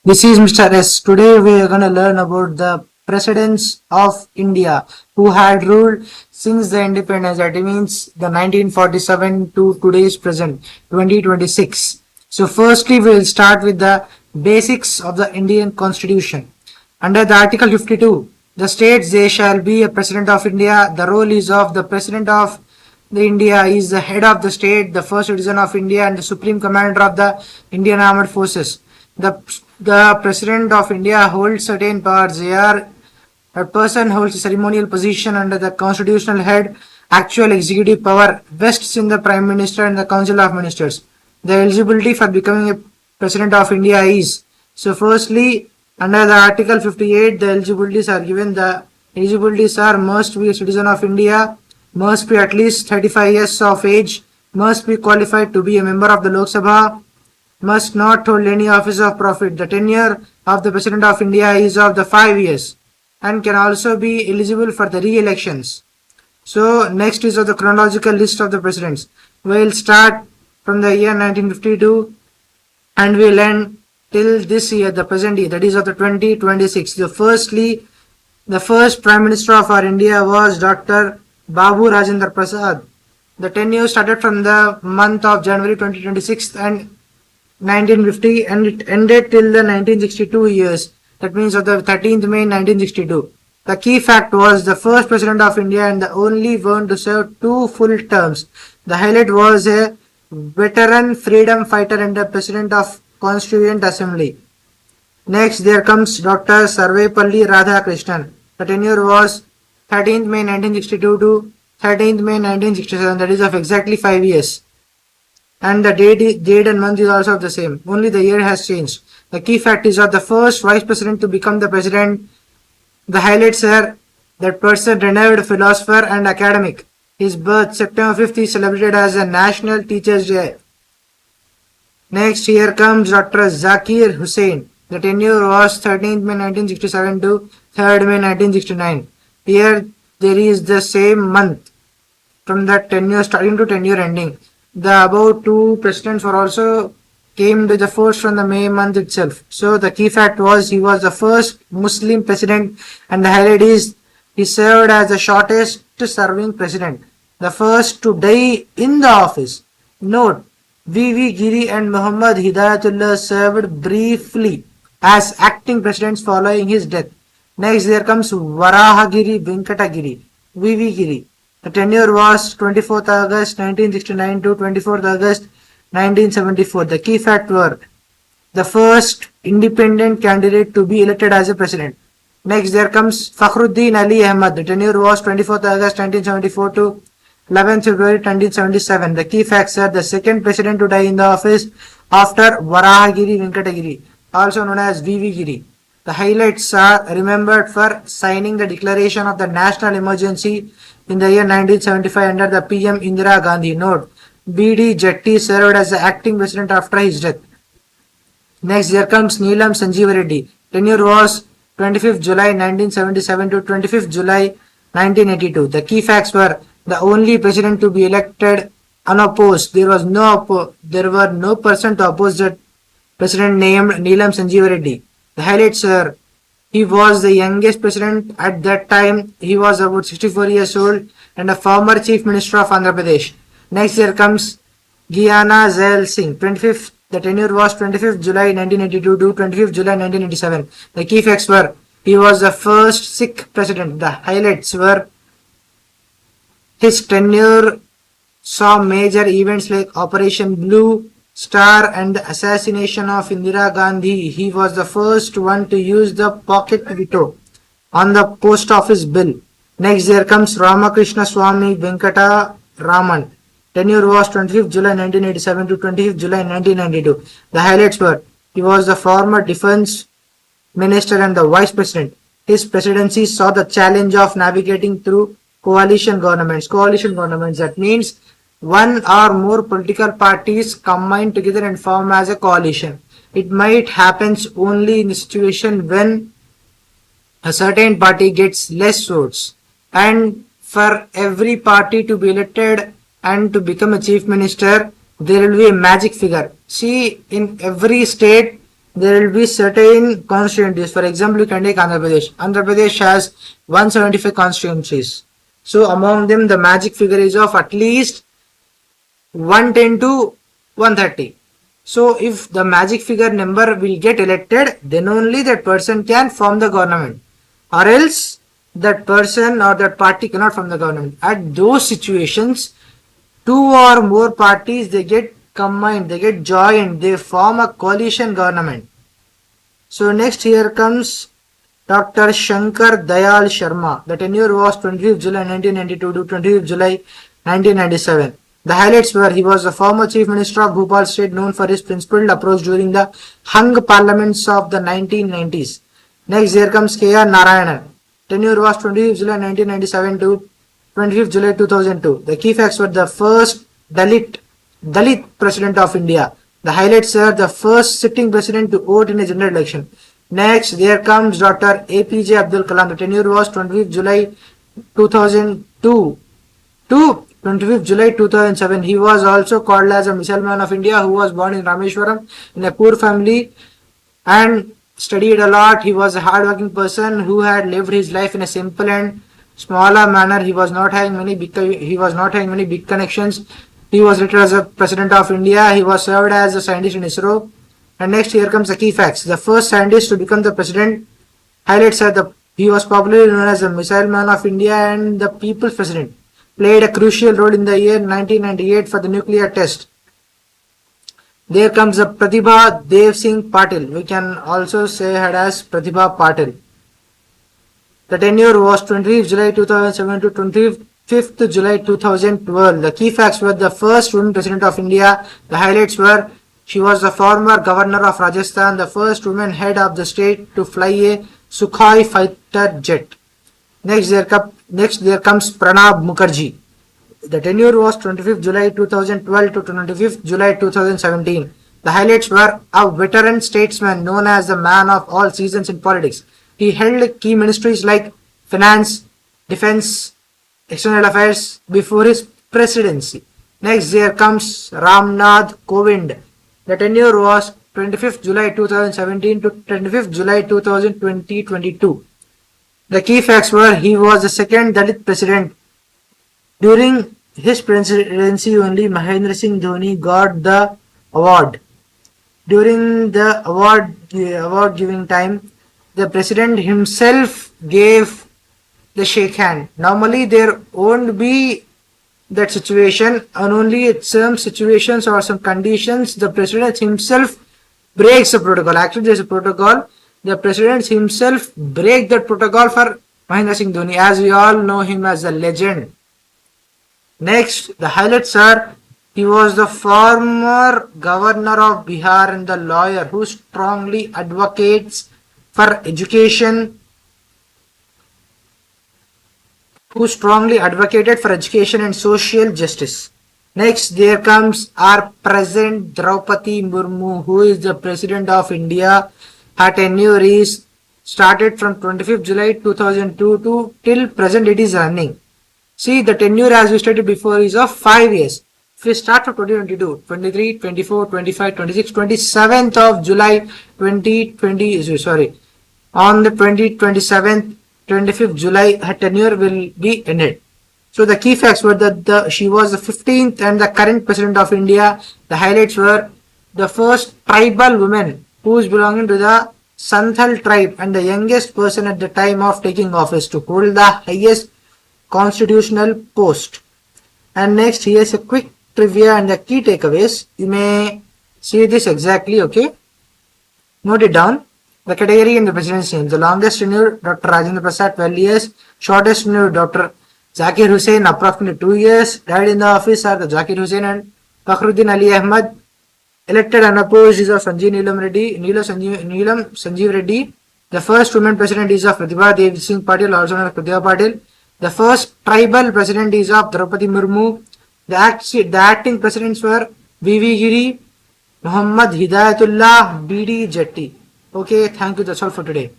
This is Mr. S. Today we are going to learn about the presidents of India who had ruled since the independence. That means the 1947 to today's present 2026. So firstly we will start with the basics of the Indian Constitution. Under the Article 52, the states there shall be a president of India. The role is of the president of the India is the head of the state, the first citizen of India, and the supreme commander of the Indian Armed Forces. The President of India holds certain powers. A person holds a ceremonial position under the constitutional head. Actual executive power vests in the Prime Minister and the Council of Ministers. The eligibility for becoming a President of India is so. Firstly, under the Article 58, the eligibilities are given. The eligibilities are must be a citizen of India, must be at least 35 years of age, must be qualified to be a member of the Lok Sabha, must not hold any office of profit. The tenure of the President of India is of the 5 years and can also be eligible for the re-elections. So next is of the chronological list of the presidents. We'll start from the year 1952 and we'll end till this year, the present year, that is of the 2026. The first Prime Minister of our India was Dr. Babu Rajendra Prasad. The tenure started from the month of January 2026 and 1950 and it ended till the 1962 years. That means of the 13th May 1962. The key fact was the first President of India and the only one to serve 2 full terms. The highlight was a veteran freedom fighter and the President of Constituent Assembly. Next there comes Dr. Sarvepalli Radhakrishnan. The tenure was 13th May 1962 to 13th May 1967, that is of exactly 5 years. And the date and month is also the same. Only the year has changed. The key fact is that the first vice president to become the president. The highlights are that person renowned philosopher and academic. His birth September 5th is celebrated as a National Teachers Day. Next here comes Dr. Zakir Hussain. The tenure was 13th May 1967 to 3rd May 1969. Here there is the same month from that tenure starting to tenure ending. The above 2 presidents were also came to the force from the May month itself. So the key fact was he was the first Muslim president and the highlight is he served as the shortest serving president, the first to die in the office. Note, V.V. Giri and Muhammad Hidayatullah served briefly as acting presidents following his death. Next there comes Varahagiri Venkatagiri, V.V. Giri. The tenure was 24th August 1969 to 24th August 1974. The key fact were the first independent candidate to be elected as a president. Next there comes Fakhruddin Ali Ahmad. The tenure was 24th August 1974 to 11th February 1977. The key facts are the second president to die in the office after Varahagiri Venkatagiri, also known as V.V. Giri. The highlights are remembered for signing the declaration of the national emergency in the year 1975 under the PM Indira Gandhi. Note, B.D. Jetty served as the acting president after his death. Next there comes Neelam Sanjeev Reddy. Tenure was 25th July 1977 to 25th July 1982. The key facts were the only president to be elected unopposed. There were no person to oppose the president named Neelam Sanjeev Reddy. The highlights are he was the youngest president at that time. He was about 64 years old and a former chief minister of Andhra Pradesh. Next there comes Giana Zail Singh. The tenure was 25th July 1982 to 25th July 1987. The key facts were he was the first Sikh president. The highlights were his tenure saw major events like Operation Blue Star and the assassination of Indira Gandhi. He was the first one to use the pocket veto on the post office bill. Next there comes Ramakrishna Swamy Venkata Raman. Tenure was 25th July 1987 to 25th July 1992. The highlights were he was the former defense minister and the vice president. His presidency saw the challenge of navigating through coalition governments. That means one or more political parties combine together and form as a coalition. It might happen only in a situation when a certain party gets less votes. And for every party to be elected and to become a chief minister, there will be a magic figure. See, in every state, there will be certain constituencies. For example, you can take Andhra Pradesh. Andhra Pradesh has 175 constituencies. So among them, the magic figure is of at least 110 to 130. So if the magic figure number will get elected, then only that person can form the government, or else that person or that party cannot form the government. At those situations, two or more parties, they get combined, they get joined, they form a coalition government. So next here comes Dr. Shankar Dayal Sharma. The tenure was 25th July 1992 to 25th July 1997. The highlights were he was the former Chief Minister of Bhopal State, known for his principled approach during the hung parliaments of the 1990s. Next here comes K.R. Narayanan. Tenure was 25th July 1997 to 25th July 2002. The key facts were the first Dalit President of India. The highlights are the first sitting president to vote in a general election. Next, there comes Dr. APJ Abdul Kalam. The tenure was 25th July 2002 to 25th July 2007. He was also called as a missile man of India, who was born in Rameshwaram in a poor family and studied a lot. He was a hardworking person who had lived his life in a simple and smaller manner. He was not having many big connections. He was elected as a president of India. He was served as a scientist in ISRO. And next here comes the key facts. The first scientist to become the president. Highlights are he was popularly known as the missile man of India and the people's president. Played a crucial role in the year 1998 for the nuclear test. There comes the Pratibha Dev Singh Patil. We can also say her as Pratibha Patil. The tenure was 20th July 2007 to 25th July 2012. The key facts were the first woman president of India. The highlights were she was the former governor of Rajasthan, the first woman head of the state to fly a Sukhoi fighter jet. Next there comes Pranab Mukherjee. The tenure was 25th July 2012 to 25th July 2017. The highlights were a veteran statesman known as the man of all seasons in politics. He held key ministries like finance, defense, external affairs before his presidency. Next there comes Ramnath Kovind. The tenure was 25th July 2017 to 25th July 2022. The key facts were he was the second Dalit president. During his presidency only Mahendra Singh Dhoni got the award. During the award giving time, the president himself gave the shake hand. Normally there won't be that situation, and only in some situations or some conditions the president himself breaks the protocol. Actually there is a protocol. The president himself break that protocol for Mahendra Singh Dhoni, as we all know him as a legend. Next, the highlights are he was the former governor of Bihar and the lawyer who strongly advocates for education, who strongly advocated for education and social justice. Next, there comes our President Draupadi Murmu, who is the President of India. Her tenure is started from 25th July 2002 to till present it is running. See, the tenure as we stated before is of 5 years. If we start from 2022, 23, 24, 25, 26, 27th of July 2020, sorry, on the 27th, 25th July, her tenure will be ended. So the key facts were that she was the 15th and the current president of India. The highlights were the first tribal woman who is belonging to the Santhal tribe and the youngest person at the time of taking office to hold the highest constitutional post. And next, here's a quick trivia and the key takeaways. You may see this exactly, okay? Note it down. The category in the president's name. The longest tenure, Dr. Rajendra Prasad, 12 years. Shortest tenure, Dr. Zakir Hussain, approximately 2 years. Died in the office are the Zakir Hussain and Fakhruddin Ali Ahmad. Elected unopposed is of Neelam Sanjeev Reddy. The first woman president is of Pratibha Dev Singh Patil, also known as Pratibha Patil. The first tribal president is of Draupadi Murmu. The acting presidents were V.V. Giri, Muhammad Hidayatullah, B.D. Jetty. Okay, thank you. That's all for today.